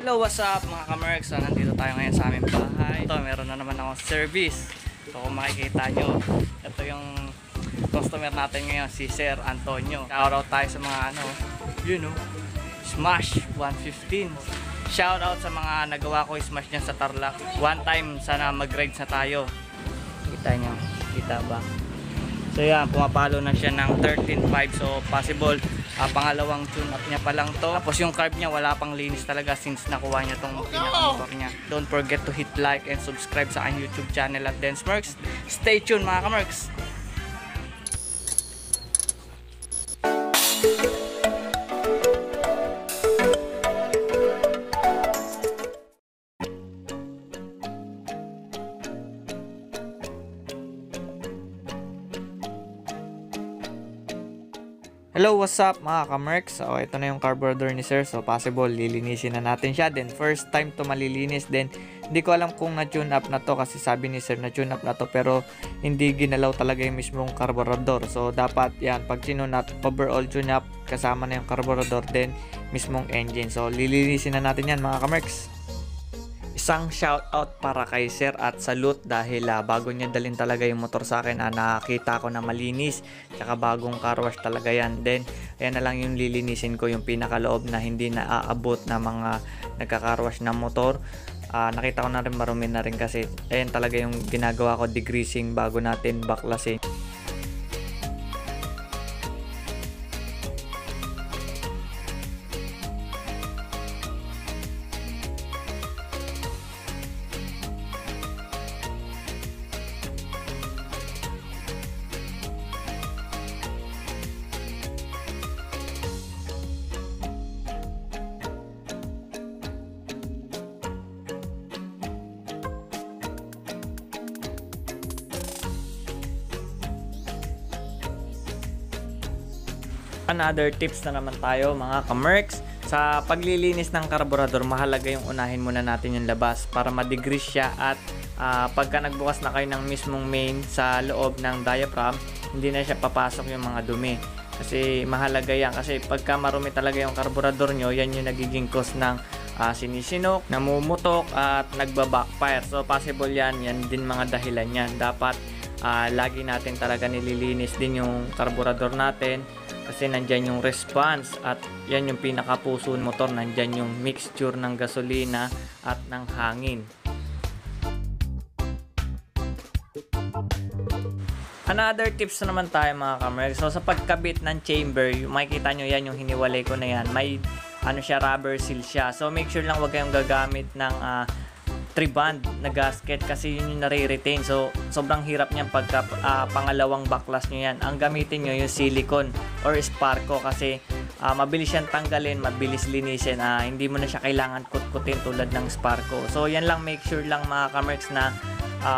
Hello, what's up mga kamerks? So, nandito tayo ngayon sa aming bahay. Ito, meron na naman akong service. So, kung makikita nyo, ito yung customer natin ngayon, si Sir Antonio. Shoutout tayo sa mga Smash 115. Shoutout sa mga nagawa ko smash niyan sa Tarlac. One time, sana mag-rides na tayo. Kita nyo, kita ba? So yan, pumapalo na siya ng 13.5. So possible pangalawang tune up niya pa lang to. Tapos yung carb niya wala pang linis talaga since nakuha niya tong pinaka-motor niya. Don't forget to hit like and subscribe sa aking YouTube channel at Densmerks. Stay tuned mga kamerks. Hello, what's up mga kamerks? So ito na yung carburetor ni Sir. So possible lilinisin na natin siya. Then first time to malilinis. Then hindi ko alam kung na-tune up na to kasi sabi ni Sir na-tune up na to pero hindi ginalaw talaga yung mismong carburetor. So dapat yan, pag tune up, overall tune up kasama na yung carburetor then mismong engine. So lilinisin na natin yan mga kamerks. Isang shoutout para kay Sir at salute dahil bago niya dalhin talaga yung motor sa akin, nakita ko na malinis tsaka bagong car wash talaga yan. Then ayan na lang yung lilinisin ko, yung pinakaloob na hindi na aabot na mga nagka-car wash ng motor. Nakita ko na rin marumi na rin kasi ayan talaga yung ginagawa ko, degreasing bago natin baklasin. Another tips na naman tayo mga kamerks. Sa paglilinis ng carburetor, mahalaga yung unahin muna natin yung labas para ma-degrease siya at pagka nagbukas na kayo ng mismong main sa loob ng diaphragm, hindi na siya papasok yung mga dumi. Kasi mahalaga yan kasi pagka marumi talaga yung carburetor nyo, yan yung nagiging cause ng sinisinok, namumutok at nagba-backfire. So possible yan din mga dahilan yan. Dapat lagi natin talaga nililinis din yung carburetor natin kasi nandyan yung response at yan yung pinakapuso ng motor, nandyan yung mixture ng gasolina at ng hangin. Another tips na naman tayo mga kamerks. So sa pagkabit ng chamber, makikita nyo yan yung hiniwalay ko na yan, may siya, rubber seal siya. So make sure lang wag kayong gagamit ng 3-band na gasket kasi yun yung nare-retain. So sobrang hirap niyan pagka pangalawang backlash nyo yan. Ang gamitin nyo yung silicone or Sparco kasi mabilis siyang tanggalin, mabilis linisin. Hindi mo na siya kailangan kutkutin tulad ng Sparco. So yan lang, make sure lang mga kamerks na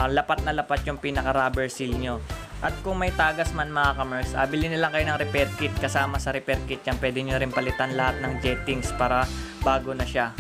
lapat na lapat yung pinaka rubber seal nyo. At kung may tagas man mga kamerks, bili na lang kayo ng repair kit. Kasama sa repair kit yan, pwede nyo rin palitan lahat ng jettings para bago na siya.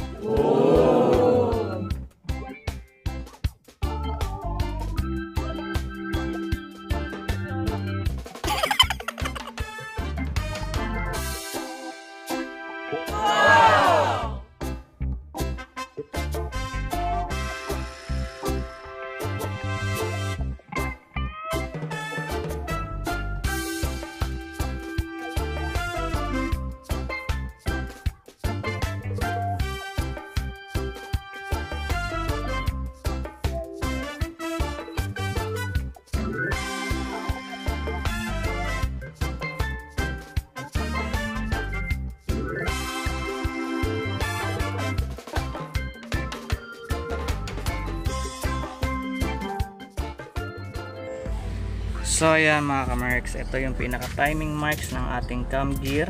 So ayan mga kamerks, ito yung pinaka timing marks ng ating cam gear.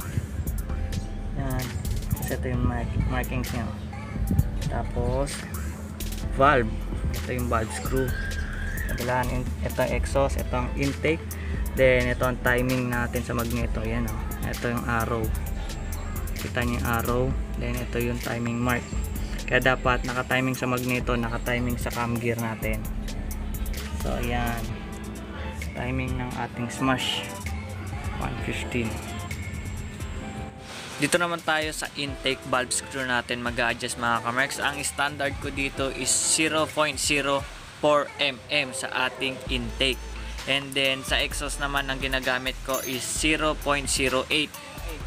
Yan, ito yung markings nyo. Tapos valve, ito yung valve screw. Kabilaan, ito ang exhaust, ito ang intake. Then ito ang timing natin sa magneto. Yan ito yung arrow, kita nyo yung arrow. Then ito yung timing mark. Kaya dapat naka-timing sa magneto, naka-timing sa cam gear natin. So ayan, timing ng ating Smash 115. Dito naman tayo sa intake valve screw natin mag-adjust mga kamerks. Ang standard ko dito is 0.04 mm sa ating intake. And then sa exhaust naman ang ginagamit ko is 0.08.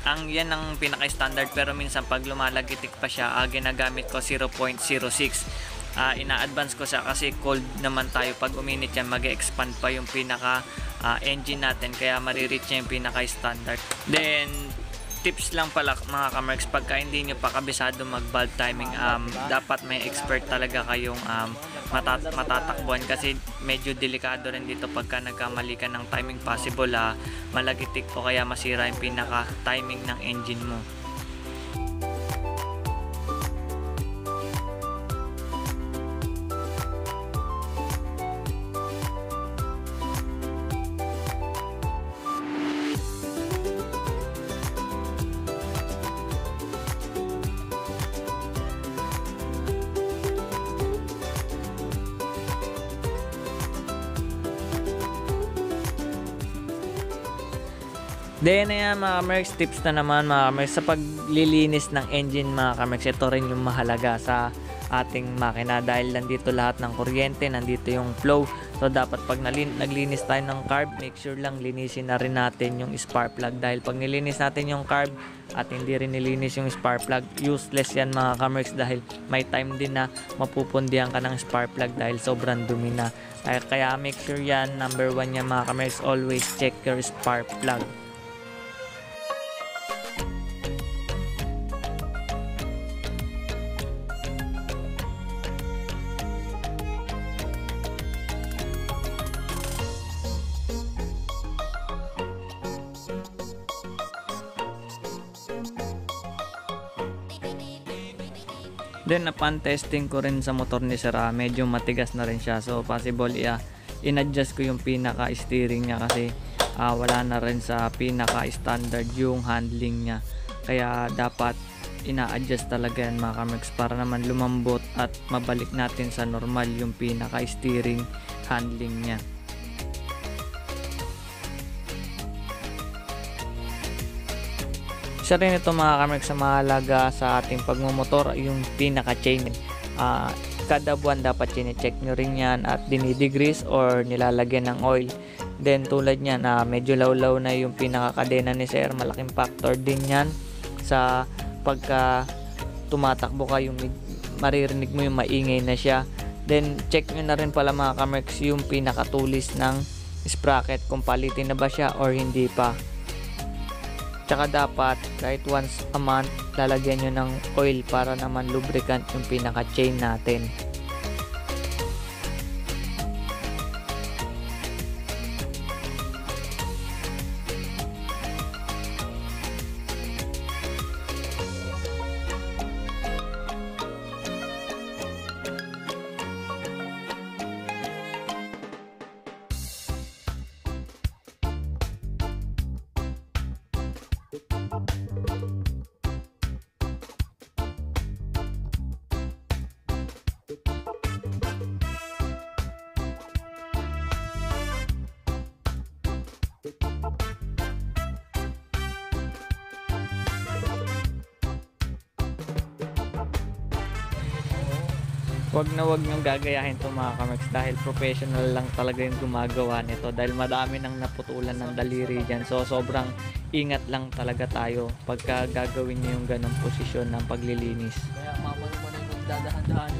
Ang yan ang pinaka-standard, pero minsan pag lumalagitik pa siya, ginagamit ko 0.06. Ina-advance ko siya kasi cold naman tayo. Pag uminit yan, mag-expand pa yung pinaka engine natin, kaya marireach niya yung pinaka-standard. Then tips lang pala mga kamerks, pagka hindi nyo pa kabisado mag valve timing, dapat may expert talaga kayong matatakbuhan, kasi medyo delikado rin dito pagka nagkamali ka ng timing, possible malagitik o kaya masira yung pinaka timing ng engine mo. Then ayan mga kamerks, tips na naman mga kamerks sa paglilinis ng engine mga kamerks. Ito rin yung mahalaga sa ating makina dahil nandito lahat ng kuryente, nandito yung flow. So dapat pag naglinis tayo ng carb, make sure lang linisin na rin natin yung spark plug, dahil pag nilinis natin yung carb at hindi rin nilinis yung spark plug, useless yan mga kamerks, dahil may time din na mapupundihan ka ng spark plug dahil sobrang dumi na. Kaya make sure yan, number 1 yan mga kamerks, always check your spark plug. Then upon testing ko rin sa motor ni Sir, medyo matigas na rin siya. So possible in-adjust ko yung pinaka steering niya kasi wala na rin sa pinaka standard yung handling niya. Kaya dapat ina-adjust talaga yan mga kamerks para naman lumambot at mabalik natin sa normal yung pinaka steering handling niya. Isa rin ito mga kamerks sa mahalaga sa ating pagmumotor, yung pinaka chain. Kada buwan dapat chine-check nyo rin yan at dinidegrease or nilalagyan ng oil. Then tulad niyan, medyo lawlaw na yung pinaka kadena ni Sir, malaking factor din yan sa pagka tumatakbo ka, yung maririnig mo yung maingay na siya. Then check nyo na rin pala mga kamerks yung pinaka tulis ng sprocket kung palitin na ba siya or hindi pa. Tsaka dapat kahit once a month lalagyan nyo ng oil para naman lubricant yung pinaka chain natin. Wag nyong gagayahin to mga kamerks, dahil professional lang talaga yung gumagawa nito, dahil madami nang naputulan ng daliri dyan. So sobrang ingat lang talaga tayo pagka gagawin nyo yung ganong posisyon ng paglilinis. Kaya mamang mo na yung magdadahan-dahan